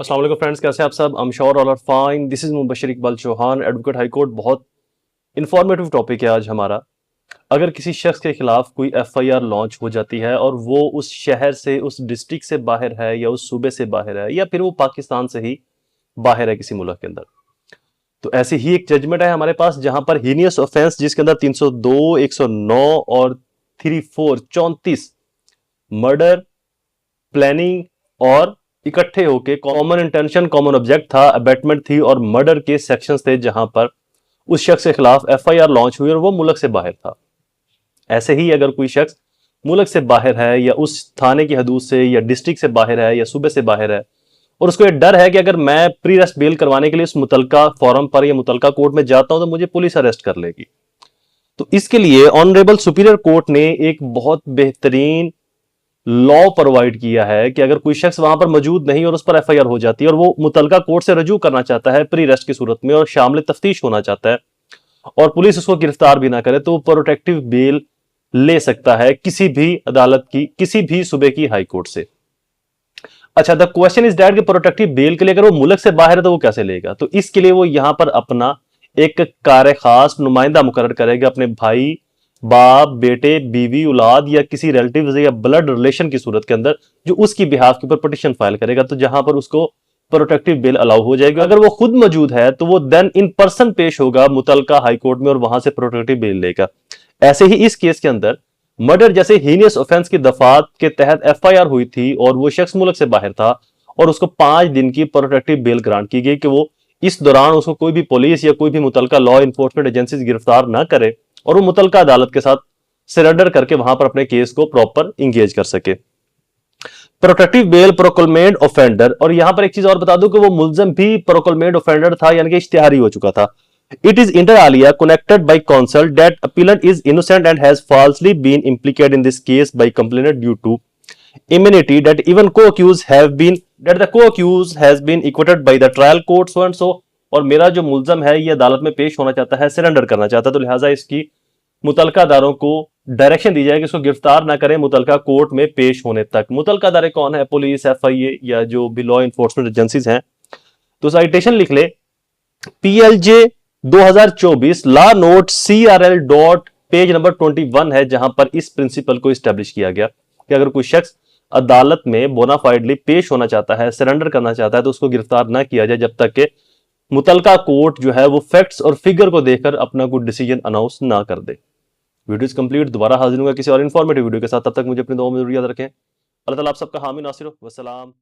अस्सलाम वालेकुम फ्रेंड्स, कैसे हैं आप सब? I'm sure all are fine. This is Mubashar Iqbal Chauhan, advocate high court. बहुत इंफॉर्मेटिव टॉपिक है आज हमारा। अगर किसी शख्स के खिलाफ कोई एफआईआर लॉन्च हो जाती है और वो उस शहर से, उस डिस्ट्रिक्ट से बाहर है या उस सूबे से बाहर है या फिर वो पाकिस्तान से ही बाहर है किसी मुल्क के अंदर, तो ऐसी ही एक जजमेंट है हमारे पास जहां पर हीनियस ऑफेंस जिसके अंदर 302, 109 और 34 मर्डर, प्लानिंग और इकट्ठे होके कॉमन इंटेंशन, कॉमन ऑब्जेक्ट था, अबेटमेंट थी और मर्डर के सेक्शंस थे जहां पर उस शख्स के खिलाफ एफआईआर लॉन्च हुई और वो मुल्क से बाहर था। ऐसे ही अगर कोई शख्स मुल्क से बाहर है या उस थाने की हदूद से या डिस्ट्रिक्ट से बाहर है या सूबे से बाहर है और उसको ये डर है कि अगर मैं प्री अरेस्ट बेल करवाने के लिए उस मुतलका फोरम पर या मुतलका कोर्ट में जाता हूं तो मुझे पुलिस अरेस्ट कर लेगी, तो इसके लिए ऑनरेबल सुपीरियर कोर्ट ने एक बहुत बेहतरीन लॉ प्रोवाइड किया है कि अगर कोई शख्स वहां पर मौजूद नहीं और उस पर एफआईआर हो जाती है और वो मुतलका कोर्ट से रजू करना चाहता है प्री अरेस्ट की सूरत में और शामिल तफ्तीश होना चाहता है और पुलिस उसको गिरफ्तार भी ना करे, तो वो प्रोटेक्टिव बेल ले सकता है किसी भी अदालत की, किसी भी सूबे की हाई कोर्ट से। अच्छा, द क्वेश्चन इज दैट कि प्रोटेक्टिव बेल के लिए अगर वो मुल्क से बाहर है तो वो कैसे लेगा? तो इसके लिए वो यहां पर अपना एक कार खास नुमाइंदा मुकर्रर करेगा अपने भाई, बाप, बेटे, बीवी, औलाद या किसी रिलेटिव या ब्लड रिलेशन की सूरत के अंदर जो उसकी बिहाफ के ऊपर पिटीशन फाइल करेगा, तो जहां पर उसको प्रोटेक्टिव बेल अलाउ हो जाएगा। अगर वो खुद मौजूद है तो वो देन इन पर्सन पेश होगा मुतलका हाई कोर्ट में और वहां से प्रोटेक्टिव बेल लेगा। ऐसे ही इस केस के अंदर मर्डर जैसे हीनियस ऑफेंस की दफात के तहत एफआईआर हुई थी और वो शख्स मुल्क से बाहर था और उसको 5 दिन की प्रोटेक्टिव बेल ग्रांट की गई कि वो इस दौरान उसको कोई भी पुलिस या कोई भी मुतलका लॉ इन्फोर्समेंट एजेंसी गिरफ्तार ना करे और वो मुतलका अदालत के साथ सरेंडर करके वहां पर अपने केस को प्रॉपर इंगेज कर सके। प्रोटेक्टिव बेल प्रोक्लेमेड ऑफेंडर, और यहां पर एक चीज और बता दूं कि वो मुलजम भी प्रोक्लेमेड ऑफेंडर था, यानी कि इश्तिहारी हो चुका था। It is inter alia connected by counsel that appellant is innocent and has falsely been implicated in this case by complainant due to immunity that even co-accused have been that the co-accused has been acquitted by the trial court so and so। और मेरा जो मुलजम है ये अदालत में पेश होना चाहता है, सरेंडर करना चाहता है, तो लिहाजा इसकी मुतलका अदारों को डायरेक्शन दी जाए कि इसको गिरफ्तार ना करें मुतलका कोर्ट में पेश होने तक। मुतलका अदारे कौन है? पुलिस, एफआईए या जो भी लॉ इन्फोर्समेंट एजेंसीज हैं। तो साइटेशन लिख ले, पीएलजे 2024 law note CRL dot page number 21 है, जहां पर इस प्रिंसिपल को स्टैब्लिश किया गया कि अगर कोई शख्स अदालत में बोनाफाइडली पेश होना चाहता है, सरेंडर करना चाहता है, तो उसको गिरफ्तार ना किया जाए जब तक कि मुतलका कोर्ट जो है वो फैक्ट्स और फिगर को देखकर अपना कोई डिसीजन अनाउंस ना कर दे। वीडियो इज कंप्लीट, दोबारा हाजिर होगा किसी और इन्फॉर्मेटिव वीडियो के साथ। तब तक मुझे अपनी दुआ में जरूर याद रखें। अल्लाह ताला आप सबका हामी नासिर हो। वस्सलाम।